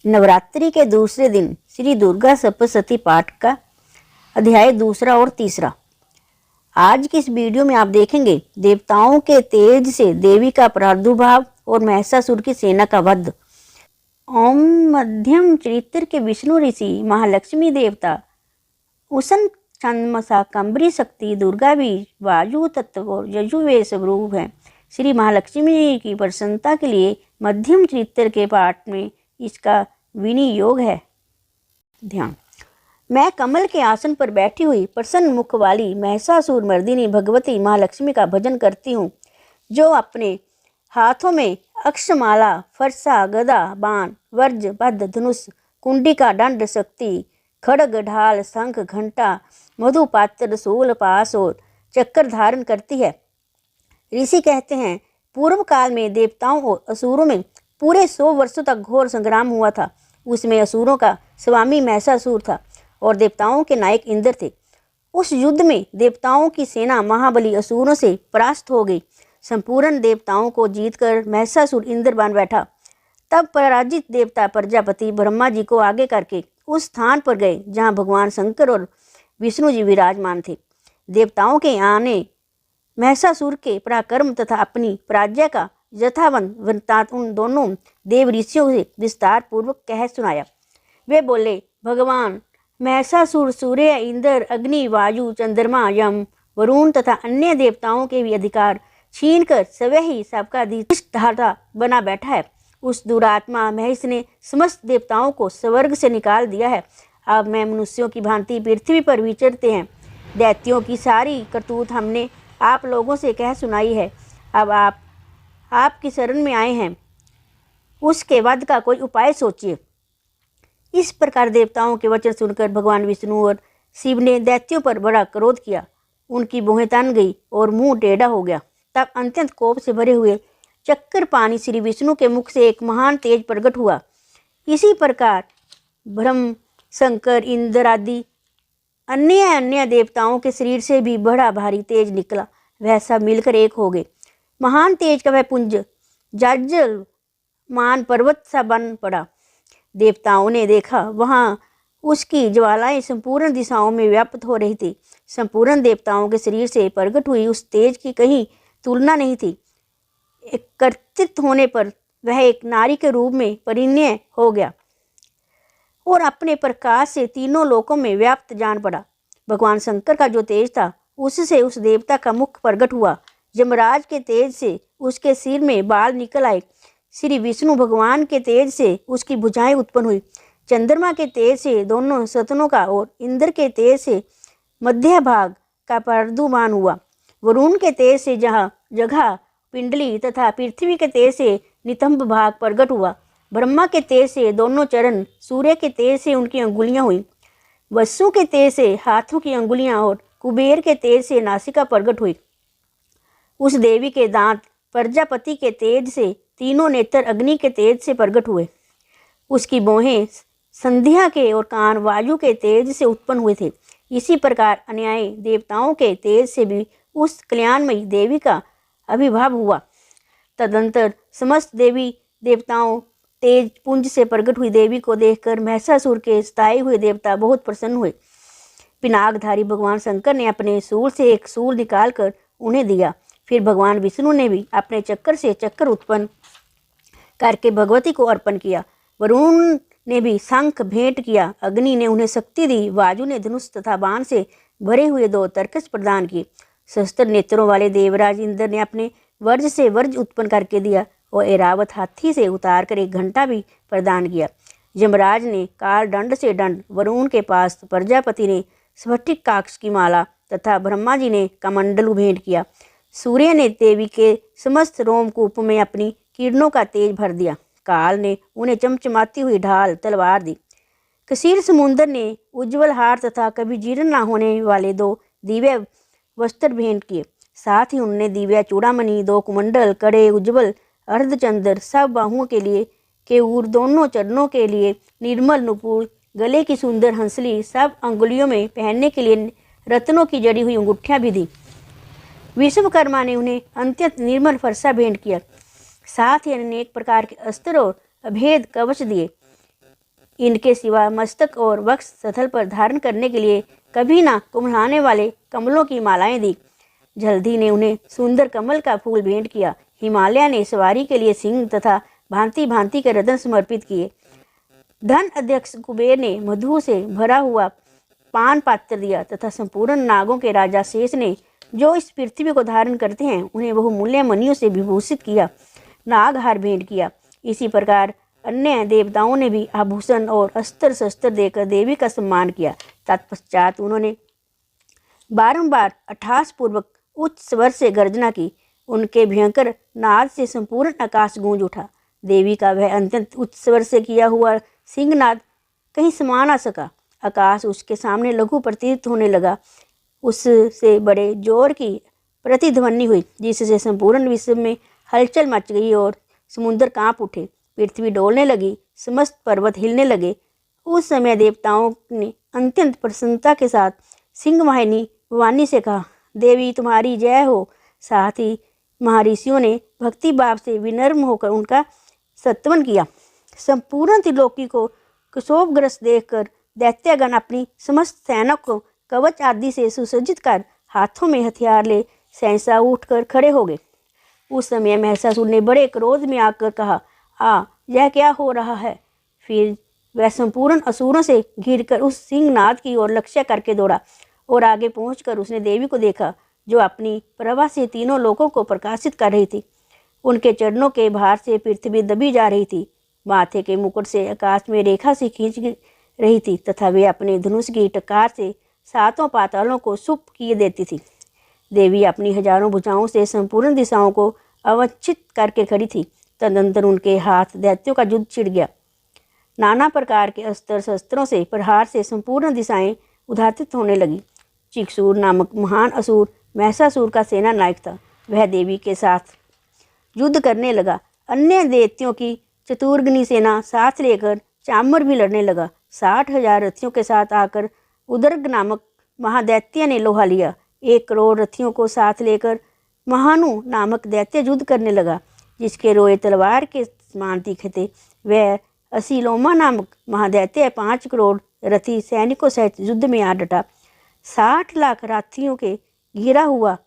नवरात्रि के दूसरे दिन श्री दुर्गा सप्तशती पाठ का अध्याय दूसरा और तीसरा। आज की इस वीडियो में आप देखेंगे देवताओं के तेज से देवी का प्रादुर्भाव और महिषासुर की सेना का वध। ओम मध्यम चरित्र के विष्णु ऋषि महालक्ष्मी देवता उष्ण छंदमसा कंबरी शक्ति दुर्गा बीज वायु तत्व और यजुवेश रूप है। श्री महालक्ष्मी की प्रसन्नता के लिए मध्यम चरित्र के पाठ में इसका विनियोग है। ध्यान। मैं कमल के आसन पर बैठी हुई प्रसन्न मुख वाली महिषासुर मर्दिनी भगवती महालक्ष्मी का भजन करती हूँ, जो अपने हाथों में अक्षमाला, फरसा, गदा, बाण, वर्ज, बद्ध, धनुष, कुंडिका, दंड, शक्ति, खड़ग, ढाल, शंख, घंटा, मधुपात्र, शूल, पास और चक्कर धारण करती है। ऋषि कहते हैं, पूर्व काल में देवताओं और असुरों में पूरे 100 वर्षों तक घोर संग्राम हुआ था। उसमें असुरों का स्वामी महिषासुर था और देवताओं के नायक इंद्र थे। उस युद्ध में देवताओं की सेना महाबली असुरों से परास्त हो गई। संपूर्ण देवताओं को जीतकर महिषासुर इंद्र बन बैठा। तब पराजित देवता प्रजापति ब्रह्मा जी को आगे करके उस स्थान पर गए जहाँ भगवान शंकर और विष्णु जी विराजमान थे। देवताओं के आने महिषासुर के पराक्रम तथा अपनी पराजय का यथावंत वृत्तांत उन दोनों देव ऋषियों से विस्तार पूर्वक कह सुनाया। वे बोले, भगवान महिषासुर सूर्य, इंद्र, अग्नि, वायु, चंद्रमा, यम, वरुण तथा अन्य देवताओं के भी अधिकार छीनकर स्वयं ही सबका अधिष्ठाता बना बैठा है। उस दुरात्मा महिष ने समस्त देवताओं को स्वर्ग से निकाल दिया है। अब मैं मनुष्यों की भांति पृथ्वी पर विचरते हैं। दैत्यों की सारी करतूत हमने आप लोगों से कह सुनाई है। अब आपकी शरण में आए हैं, उसके वध का कोई उपाय सोचिए। इस प्रकार देवताओं के वचन सुनकर भगवान विष्णु और शिव ने दैत्यों पर बड़ा क्रोध किया। उनकी भौहें तन गई और मुंह टेढ़ा हो गया। तब अत्यंत कोप से भरे हुए चक्कर पानी श्री विष्णु के मुख से एक महान तेज प्रकट हुआ। इसी प्रकार ब्रह्म, शंकर, इंद्र आदि अन्य देवताओं के शरीर से भी बड़ा भारी तेज निकला। वह सब मिलकर एक हो गए। महान तेज का वह पुंज जल मान पर्वत सा बन पड़ा। देवताओं ने देखा, वहाँ उसकी ज्वालाएं संपूर्ण दिशाओं में व्याप्त हो रही थी। संपूर्ण देवताओं के शरीर से प्रकट हुई उस तेज की कहीं तुलना नहीं थी। एकत्रित होने पर वह एक नारी के रूप में परिणय हो गया और अपने प्रकाश से तीनों लोकों में व्याप्त जान पड़ा। भगवान शंकर का जो तेज था, उससे उस देवता का मुख प्रकट हुआ। यमराज के तेज से उसके सिर में बाल निकल आए। श्री विष्णु भगवान के तेज से उसकी भुजाएं उत्पन्न हुई। चंद्रमा के तेज से दोनों सतनों का और इंद्र के तेज से मध्य भाग का प्रादुर्भाव हुआ। वरुण के तेज से जगह पिंडली तथा पृथ्वी के तेज से नितंब भाग प्रकट हुआ। ब्रह्मा के तेज से दोनों चरण, सूर्य के तेज से उनकी अंगुलियां हुई, वसु के तेज से हाथों की अंगुलियां और कुबेर के तेज से नासिका प्रकट हुई। उस देवी के दांत प्रजापति के तेज से, तीनों नेत्र अग्नि के तेज से प्रकट हुए। उसकी भौहें संध्या के और कान वायु के तेज से उत्पन्न हुए थे। इसी प्रकार अन्याय देवताओं के तेज से भी उस कल्याणमयी देवी का आविर्भाव हुआ। तदंतर समस्त देवी देवताओं तेज पुंज से प्रकट हुई देवी को देखकर महिषासुर के स्थायी हुए देवता बहुत प्रसन्न हुए। पिनाकधारी भगवान शंकर ने अपने शूल से एक शूल निकालकर उन्हें दिया। फिर भगवान विष्णु ने भी अपने चक्कर से चक्कर उत्पन्न करके भगवती को अर्पण किया। वरुण ने भी शंख भेंट किया। अग्नि ने उन्हें शक्ति दी। वायु ने धनुष तथा बाण से भरे हुए 2 तरकस प्रदान किए। सहस्त्र नेत्रों वाले देवराज इंद्र ने अपने वर्ज से वर्ज उत्पन्न करके दिया और ऐरावत हाथी से उतार कर एक घंटा भी प्रदान किया। यमराज ने काल दंड से दंड, वरुण के पास प्रजापति ने स्फटिक काक्ष की माला तथा ब्रह्मा जी ने कमंडलू भेंट किया। सूर्य ने देवी के समस्त रोमकूप में अपनी किरणों का तेज भर दिया। काल ने उन्हें चमचमाती हुई ढाल तलवार दी। कसीर समुद्र ने उज्ज्वल हार तथा कभी जीर्ण न होने वाले 2 दिव्य वस्त्र भेंट किए। साथ ही उन्होंने दिव्य चूड़ामणि, 2 कुमंडल, कड़े, उज्ज्वल अर्धचंद्र, सब बाहुओं के लिए केयूर, दोनों चरणों के लिए निर्मल नुपुर, गले की सुंदर हंसली, सब अंगुलियों में पहनने के लिए रत्नों की जड़ी हुई अंगूठियां भी दी। विश्वकर्मा ने उन्हें अत्यंत निर्मल फरसा भेंट किया। साथ ही अनेक प्रकार के अस्त्र और अभेद कवच दिए। इनके सिवा मस्तक और वक्ष स्थल पर धारण करने के लिए कभी ना कुम्हलाने वाले कमलों की मालाएं दी। जल्दी ने उन्हें सुंदर कमल का फूल भेंट किया। हिमालय ने सवारी के लिए सिंह तथा भांति भांति के रत्न समर्पित किए। धन अध्यक्ष कुबेर ने मधु से भरा हुआ पान पात्र दिया तथा संपूर्ण नागों के राजा शेष ने जो इस पृथ्वी को धारण करते हैं उन्हें बहुमूल्य मणियों से विभूषित किया, नागहार भेंट किया। इसी प्रकार अन्य देवताओं ने भी आभूषण और अस्त्र शस्त्र देकर देवी का सम्मान किया। तत्पश्चात उन्होंने बारंबार अट्टहास पूर्वक उच्च स्वर से गर्जना की। उनके भयंकर नाद से संपूर्ण आकाश गूंज उठा। देवी का वह अत्यंत उच्च स्वर से किया हुआ सिंहनाद कहीं समा ना सका। आकाश उसके सामने लघु प्रतीत होने लगा। उससे बड़े जोर की प्रतिध्वनि हुई जिससे संपूर्ण विश्व में हलचल मच गई और समुद्र कांप उठे, पृथ्वी डोलने लगी, समस्त पर्वत हिलने लगे। उस समय देवताओं ने अत्यंत प्रसन्नता के साथ सिंह वाहिनी भवानी से कहा, देवी तुम्हारी जय हो। साथ ही महर्षियों ने भक्ति भाव से विनम्र होकर उनका सत्वन किया। संपूर्ण त्रिलोकी को कुशोभग्रस्त देखकर दैत्यगण अपनी समस्त सेना को कवच आदि से सुसज्जित कर हाथों में हथियार ले सहसा उठकर खड़े हो गए। उस समय महिषासुर ने बड़े क्रोध में आकर कहा, यह क्या हो रहा है। फिर वह संपूर्ण असुरों से घिरकर उस सिंहनाद की ओर लक्ष्य करके दौड़ा और आगे पहुंचकर उसने देवी को देखा जो अपनी प्रभा से तीनों लोकों को प्रकाशित कर रही थी। उनके चरणों के भार से पृथ्वी दबी जा रही थी, माथे के मुकुट से आकाश में रेखा से खींच रही थी तथा वे अपने धनुष की टकार से सातों पातालों को सुप किए देती थी। देवी अपनी हजारों भुजाओं से संपूर्ण दिशाओं को अवच्छित करके खड़ी थी। तदनंतर उनके हाथ दैत्यों का युद्ध छिड़ गया। नाना प्रकार के अस्त्र शस्त्रों से प्रहार से संपूर्ण दिशाएं उद्घाटित होने लगी। चिक्षुर नामक महान असुर महिषासुर का सेना नायक था। वह देवी के साथ युद्ध करने लगा। अन्य दैत्यों की चतुर्ग्नी सेना साथ लेकर चामर भी लड़ने लगा। 60,000 रथियों के साथ आकर उदर्ग नामक महादैत्य ने लोहा लिया। 1 करोड़ रथियों को साथ लेकर महानु नामक दैत्य युद्ध करने लगा, जिसके रोए तलवार के समान तीखे थे। वह असीलोमा नामक महादैत्य 5 करोड़ रथी सैनिकों सहित युद्ध में आ डटा। 60 लाख रथियों के घिरा हुआ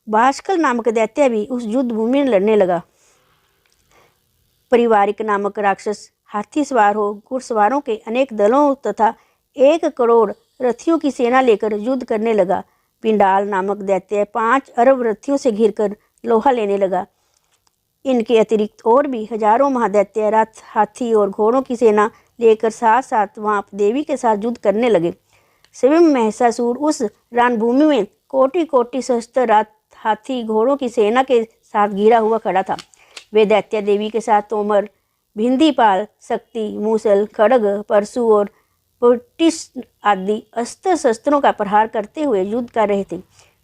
बाष्कल नामक दैत्य भी उस युद्ध भूमि में लड़ने लगा। परिवारिक नामक राक्षस हाथी सवार हो घुड़सवारों के अनेक दलों तथा 1 करोड़ रथियों की सेना लेकर युद्ध करने लगा। पिंडाल नामक दैत्य 5 अरब रथियों से घिरकर लोहा लेने लगा। इनके अतिरिक्त और भी हजारों महादैत्य रथ, हाथी और घोड़ों की सेना लेकर साथ साथ वहाँ देवी के साथ युद्ध करने लगे। स्वयं महिषासुर उस रणभूमि में कोटि कोटि शस्त्र रथ, हाथी, घोड़ों की सेना के साथ घिरा हुआ खड़ा था। वे दैत्य देवी के साथ तोमर, भिंदीपाल, शक्ति, मूसल, खड्ग, परशु और पटिश आदि अस्त्र शस्त्रों का प्रहार करते हुए युद्ध कर रहे थे।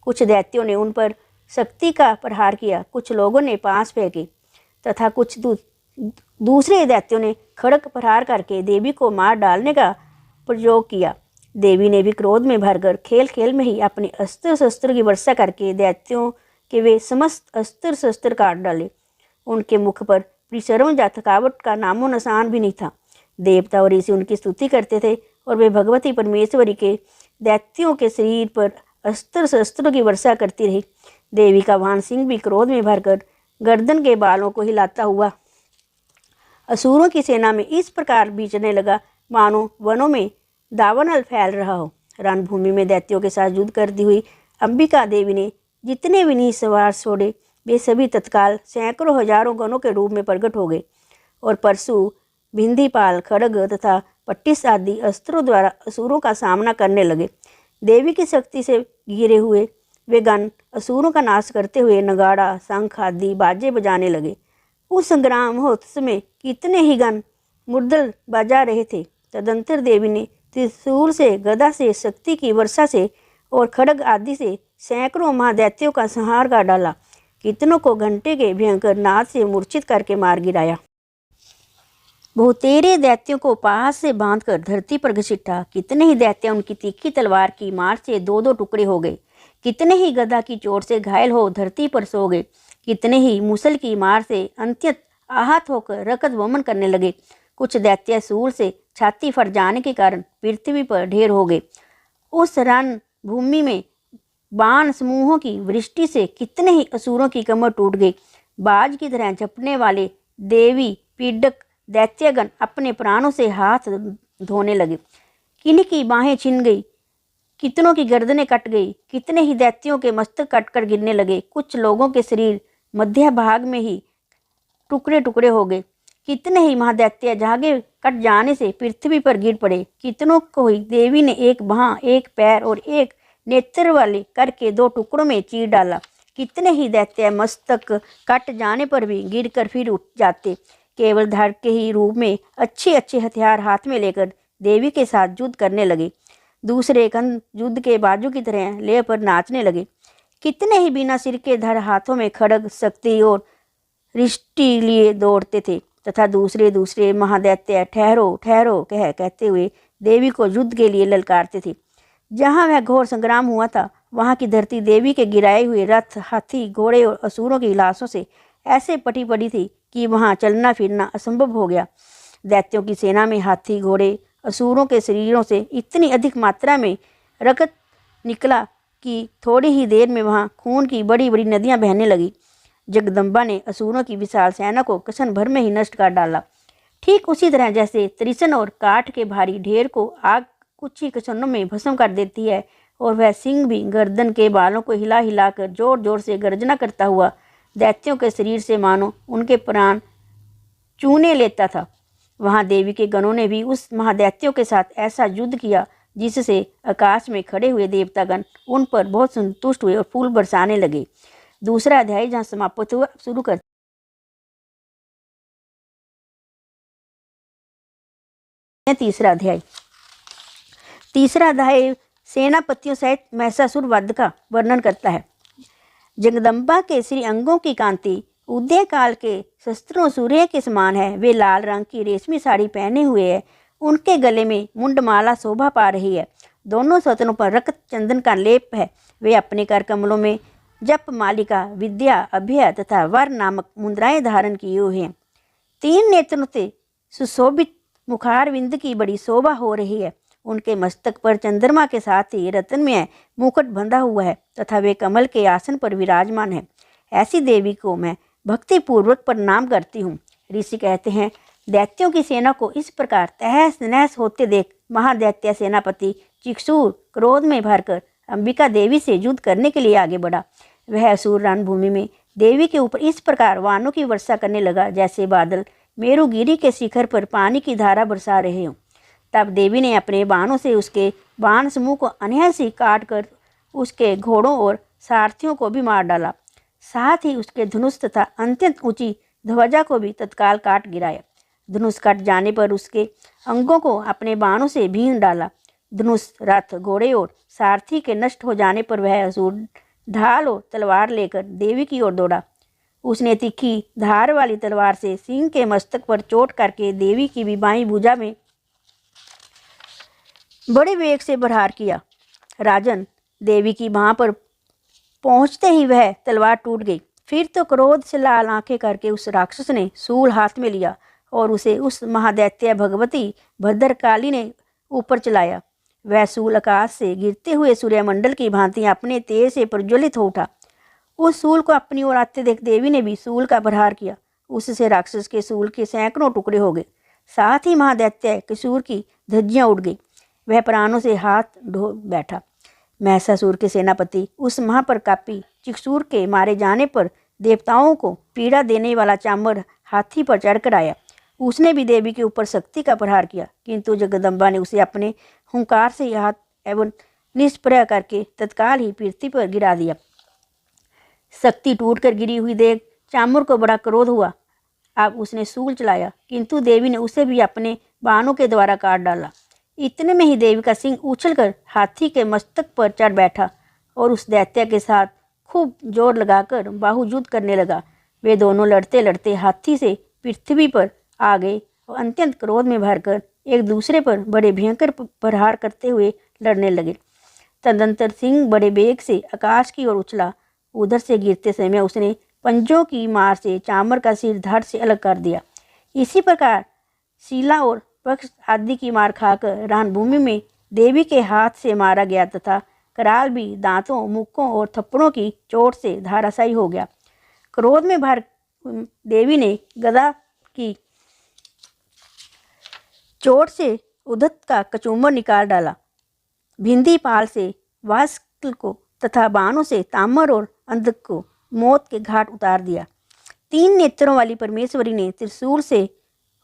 कुछ दैत्यों ने उन पर शक्ति का प्रहार किया, कुछ लोगों ने पास फेंके तथा कुछ दूसरे दैत्यों ने खड्ग प्रहार करके देवी को मार डालने का प्रयोग किया। देवी ने भी क्रोध में भरकर खेल खेल में ही अपने अस्त्र शस्त्र की वर्षा करके दैत्यों के वे समस्त अस्त्र शस्त्र काट डाले। उनके मुख पर परिश्रम या थकावट का नामो निशान भी नहीं था। देवता और ऋषि उनकी स्तुति करते थे और वे भगवती परमेश्वरी के दैत्यों के शरीर पर अस्त्र शस्त्रों की वर्षा करती रही। देवी का वाहन सिंह भी क्रोध में भरकर गर्दन के बालों को हिलाता हुआ असुरों की सेना में इस प्रकार बीचने लगा मानो वनों में दावानल फैल रहा हो। रणभूमि में दैत्यों के साथ युद्ध करती हुई अंबिका देवी ने जितने भी नीच सवार छोड़े वे सभी तत्काल सैकड़ों हजारों गणों के रूप में प्रकट हो गए और परशु, भिंदीपाल, खड्ग तथा पट्टिस आदि अस्त्रों द्वारा असुरों का सामना करने लगे। देवी की शक्ति से घिरे हुए वे गण असुरों का नाश करते हुए नगाड़ा, शंख आदि बाजे बजाने लगे। उस संग्राम महोत्सव में कितने ही गण मुर्दल बजा रहे थे। तदंतर देवी ने त्रिशूल से, गदा से, शक्ति की वर्षा से और खड्ग आदि से सैकड़ों महादैत्यों का संहार कर डाला। कितनों को घंटे के भयंकर नाद से मूर्छित करके मार गिराया। बहुतेरे दैत्यों को पास से बांधकर धरती पर घसीटा। कितने ही दैत्य उनकी तीखी तलवार की मार से 2-2 टुकड़े हो गए। कितने ही गदा की चोट से घायल हो धरती पर सो गए। कितने ही मूसल की मार से अत्यंत आहत होकर रकत वमन करने लगे। कुछ दैत्य सूल से छाती फट जाने के कारण पृथ्वी पर ढेर हो गए। उस रण भूमि में बाण समूहों की वृष्टि से कितने ही असुरों की कमर टूट गई। बाज की तरह झपटने वाले देवी पीड़क दैत्यगण अपने प्राणों से हाथ धोने लगे। किन्हीं की बाहें छिन गई, कितनों की गर्दनें कट गई, कितने ही दैत्यों के मस्तक कटकर गिरने लगे। कुछ लोगों के शरीर मध्य भाग में ही टुकड़े टुकड़े हो गए। कितने ही महादैत्य जागे कट जाने से पृथ्वी पर गिर पड़े। कितनों को ही देवी ने एक बाह, एक पैर और एक नेत्र वाले करके 2 टुकड़ों में चीर डाला। कितने ही दैत्य मस्तक कट जाने पर भी गिरकर फिर उठ जाते। केवल धड़ के ही रूप में अच्छे अच्छे हथियार हाथ में लेकर देवी के साथ युद्ध करने लगे। दूसरे कंध युद्ध के बाजू की तरह ले पर नाचने लगे। कितने ही बिना सिर के धड़ हाथों में खड़ग, शक्ति और रिष्टि लिए दौड़ते थे तथा दूसरे महादैत्य ठहरो ठहरो कहते हुए देवी को युद्ध के लिए ललकारते थे। जहाँ वह घोर संग्राम हुआ था वहाँ की धरती देवी के गिराए हुए रथ, हाथी, घोड़े और असुरों की लाशों से ऐसे पटी पड़ी थी कि वहाँ चलना फिरना असंभव हो गया। दैत्यों की सेना में हाथी, घोड़े, असुरों के शरीरों से इतनी अधिक मात्रा में रक्त निकला कि थोड़ी ही देर में वहाँ खून की बड़ी बड़ी नदियाँ बहने लगी। जगदम्बा ने असुरों की विशाल सेना को क्षण भर में ही नष्ट कर डाला। ठीक उसी तरह जैसे त्रिशन और काठ के भारी ढेर को आग कुछ ही क्षणों में भस्म कर देती है, और वह सिंह भी गर्दन के बालों को हिला हिलाकर जोर जोर से गर्जना करता हुआ दैत्यों के शरीर से मानो उनके प्राण चूने लेता था। वहाँ देवी के गणों ने भी उस महादैत्यों के साथ ऐसा युद्ध किया जिससे आकाश में खड़े हुए देवतागण उन पर बहुत संतुष्ट हुए और फूल बरसाने लगे। दूसरा अध्याय जहाँ समाप्त हुआ शुरू कर तीसरा अध्याय सेनापतियों सहित महिषासुर वध का वर्णन करता है। जगदम्बा के श्री अंगों की कांति उदय काल के शस्त्रों सूर्य के समान है। वे लाल रंग की रेशमी साड़ी पहने हुए है। उनके गले में मुंडमाला शोभा पा रही है। दोनों सतनों पर रक्त चंदन का लेप है। वे अपने कर कमलों में जप मालिका, विद्या, अभय तथा वर नामक मुद्राएं धारण किए हुए हैं। 3 नेत्रों से सुशोभित मुखारविंद की बड़ी शोभा हो रही है। उनके मस्तक पर चंद्रमा के साथ ही रत्नमय मुकुट बंधा हुआ है तथा वे कमल के आसन पर विराजमान है। ऐसी देवी को मैं भक्ति पूर्वक प्रणाम करती हूँ। ऋषि कहते हैं, दैत्यों की सेना को इस प्रकार तहस नहस होते देख महादैत्य सेनापति चिक्षुर क्रोध में भरकर अंबिका देवी से युद्ध करने के लिए आगे बढ़ा। वह असुर रणभूमि में देवी के ऊपर इस प्रकार वानों की वर्षा करने लगा जैसे बादल मेरुगिरी के शिखर पर पानी की धारा बरसा रहे हों। तब देवी ने अपने बाणों से उसके बाण समूह को अनहसी काट कर उसके घोड़ों और सारथियों को भी मार डाला। साथ ही उसके धनुष तथा अत्यंत ऊंची ध्वजा को भी तत्काल काट गिराया। धनुष कट जाने पर उसके अंगों को अपने बाणों से भीन डाला। धनुष, रथ, घोड़े और सारथी के नष्ट हो जाने पर वह असुर ढाल और तलवार लेकर देवी की ओर दौड़ा। उसने तीखी धार वाली तलवार से सिंह के मस्तक पर चोट करके देवी की भी बाईं भुजा में बड़े वेग से प्रहार किया। राजन, देवी की बाह पर पहुंचते ही वह तलवार टूट गई। फिर तो क्रोध से लाल आंखें करके उस राक्षस ने सूल हाथ में लिया और उसे उस महादैत्य भगवती भद्रकाली ने ऊपर चलाया। वह सूल आकाश से गिरते हुए सूर्यमंडल की भांति अपने तेज से प्रज्वलित हो उठा। उस सूल को अपनी ओर आते देख देवी ने भी सूल का प्रहार किया। उससे राक्षस के सूल के सैकड़ों टुकड़े हो गए। साथ ही महादैत्य किशोर की धज्जियां उड़ गई। वह प्राणों से हाथ धो बैठा। महिषासुर के सेनापति उस महाप्रतापी चिक्षुर के मारे जाने पर देवताओं को पीड़ा देने वाला चामर हाथी पर चढ़कर आया। उसने भी देवी के ऊपर शक्ति का प्रहार किया, किंतु जगदम्बा ने उसे अपने हुंकार से हाथ एवं निष्प्रय करके तत्काल ही पृथ्वी पर गिरा दिया। शक्ति टूटकर गिरी हुई देख चामर को बड़ा क्रोध हुआ। अब उसने सूल चलाया, किंतु देवी ने उसे भी अपने बाणों के द्वारा काट डाला। इतने में ही देवी का सिंह उछलकर हाथी के मस्तक पर चढ़ बैठा और उस दैत्य के साथ खूब जोर लगाकर बाहुयुद्ध करने लगा। वे दोनों लड़ते लड़ते हाथी से पृथ्वी पर आ गए और अत्यंत क्रोध में भरकर एक दूसरे पर बड़े भयंकर प्रहार करते हुए लड़ने लगे। तदंतर सिंह बड़े वेग से आकाश की ओर उछला। उधर से गिरते समय उसने पंजों की मार से चामर का सिर धड़ से अलग कर दिया। इसी प्रकार शीला और पक्ष आदि की मार खाकर रणभूमि में देवी के हाथ से मारा गया तथा कराल भी दांतों, मुक्कों और थप्पड़ों की चोट से धराशायी हो गया। क्रोध में भर देवी ने गदा की चोट से उद्धत का कचूमर निकाल डाला, भिंदी पाल से वास्क को तथा बाणों से ताम्र और अंधक को मौत के घाट उतार दिया। 3 नेत्रों वाली परमेश्वरी ने त्रिशूल से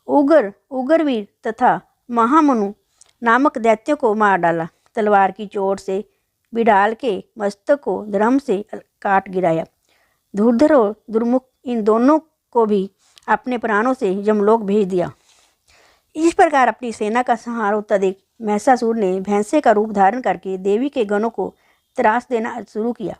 उग्रवीर तथा महामनु नामक दैत्यों को मार डाला। तलवार की चोट से बिडाल के मस्तक को धर्म से काट गिराया। धुरधर और दुर्मुख इन दोनों को भी अपने प्राणों से यमलोक भेज दिया। इस प्रकार अपनी सेना का संहार होता देख महिषासुर ने भैंसे का रूप धारण करके देवी के गणों को त्रास देना शुरू किया।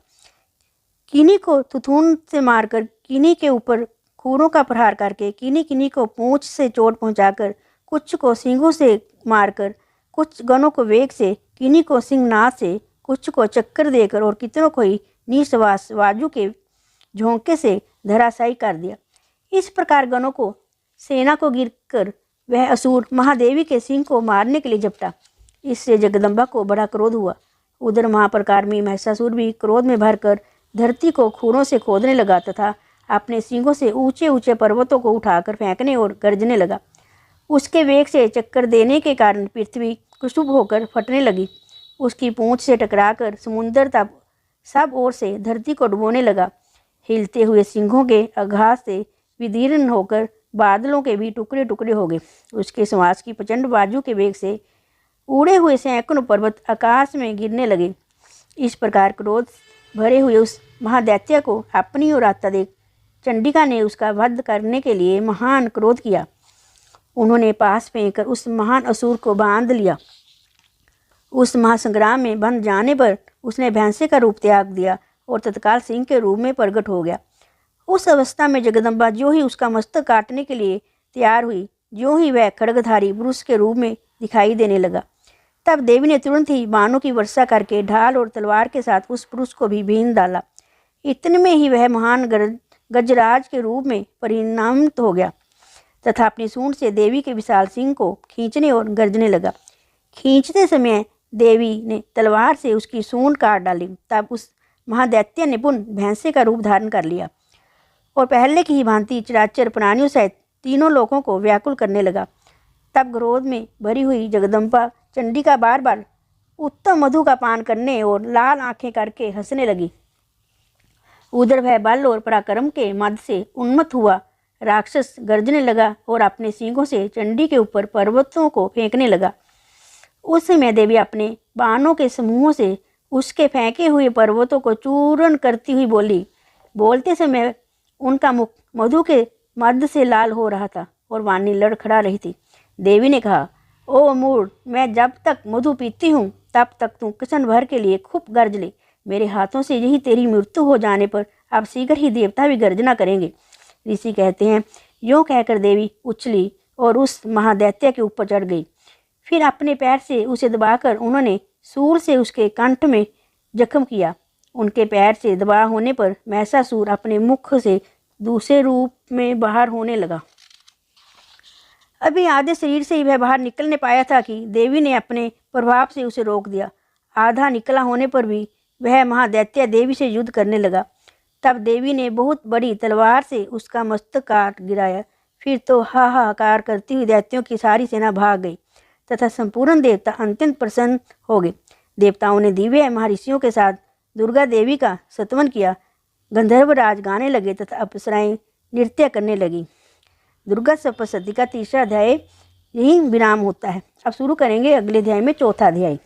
किन्हीं को थुथुन से मारकर, किन्हीं के ऊपर खूरों का प्रहार करके, किन्हीं को पूंछ से चोट पहुंचाकर, कुछ को सींगों से मारकर, कुछ गणों को वेग से, किन्हीं को सिंहनाद से, कुछ को चक्कर देकर और कितनों को ही निश्वास बाजू के झोंके से धराशायी कर दिया। इस प्रकार गणों को सेना को गिरकर वह असुर महादेवी के सिंह को मारने के लिए झपटा। इससे जगदम्बा को बड़ा क्रोध हुआ। उधर महाप्रकारमी महिषासुर भी क्रोध में भरकर धरती को खूरों से खोदने लगा तथा अपने सींगों से ऊंचे ऊंचे पर्वतों को उठाकर फेंकने और गरजने लगा। उसके वेग से चक्कर देने के कारण पृथ्वी कुसुम होकर फटने लगी। उसकी पूंछ से टकराकर समुद्र तब सब ओर से धरती को डुबोने लगा। हिलते हुए सिंहों के आघात से विदीर्ण होकर बादलों के भी टुकड़े टुकड़े हो गए। उसके श्वास की प्रचंड बाजू के वेग से उड़े हुए सैकड़ों पर्वत आकाश में गिरने लगे। इस प्रकार क्रोध भरे हुए उस महादैत्य को अपनी ओर आता देख चंडिका ने उसका वध करने के लिए महान क्रोध किया। उन्होंने पास फेंककर उस महान असुर को बांध लिया। उस महासंग्राम में बंध जाने पर उसने भैंसे का रूप त्याग दिया और तत्काल सिंह के रूप में प्रकट हो गया। उस अवस्था में जगदम्बा जो ही उसका मस्तक काटने के लिए तैयार हुई, जो ही वह खड्गधारी पुरुष के रूप में दिखाई देने लगा, तब देवी ने तुरंत ही बाणों की वर्षा करके ढाल और तलवार के साथ उस पुरुष को भी बीन डाला। इतने में ही वह महान गजराज के रूप में परिणामित हो गया तथा अपनी सूंड से देवी के विशाल सिंह को खींचने और गरजने लगा। खींचते समय देवी ने तलवार से उसकी सूंड काट डाली। तब उस महादैत्य ने पुनः भैंसे का रूप धारण कर लिया और पहले की ही भांति चराचर प्राणियों सहित तीनों लोगों को व्याकुल करने लगा। तब क्रोध में भरी हुई जगदम्बा चंडिका बार बार उत्तम मधु का पान करने और लाल आंखें करके हंसने लगी। उधर वह बल और पराक्रम के मद से उन्मत्त हुआ राक्षस गर्जने लगा और अपने सींगों से चंडी के ऊपर पर्वतों को फेंकने लगा। उस समय देवी अपने बाणों के समूहों से उसके फेंके हुए पर्वतों को चूर्ण करती हुई बोली। बोलते समय उनका मुख मधु के मद से लाल हो रहा था और वाणी लड़खड़ा रही थी। देवी ने कहा, ओ मूढ़, मैं जब तक मधु पीती हूँ तब तक तू किशन भर के लिए खूब गर्ज ले। मेरे हाथों से यही तेरी मृत्यु हो जाने पर अब शीघ्र ही देवता भी गर्जना करेंगे। ऋषि कहते हैं, यूँ कहकर देवी उछली और उस महादैत्य के ऊपर चढ़ गई। फिर अपने पैर से उसे दबाकर उन्होंने सूल से उसके कंठ में जख्म किया। उनके पैर से दबा होने पर महिषासुर अपने मुख से दूसरे रूप में बाहर होने लगा। अभी आधे शरीर से ही वह बाहर निकलने पाया था कि देवी ने अपने प्रभाव से उसे रोक दिया। आधा निकला होने पर भी वह महादैत्य देवी से युद्ध करने लगा। तब देवी ने बहुत बड़ी तलवार से उसका मस्तक काट गिराया। फिर तो हाहाकार करती हुई दैत्यों की सारी सेना भाग गई तथा संपूर्ण देवता अत्यंत प्रसन्न हो गए। देवताओं ने दिव्य महर्षियों के साथ दुर्गा देवी का स्तवन किया। गंधर्वराज गाने लगे तथा अप्सराएं नृत्य करने लगी। दुर्गा सप्तशती का तीसरा अध्याय यही विराम होता है। अब शुरू करेंगे अगले अध्याय में चौथा अध्याय।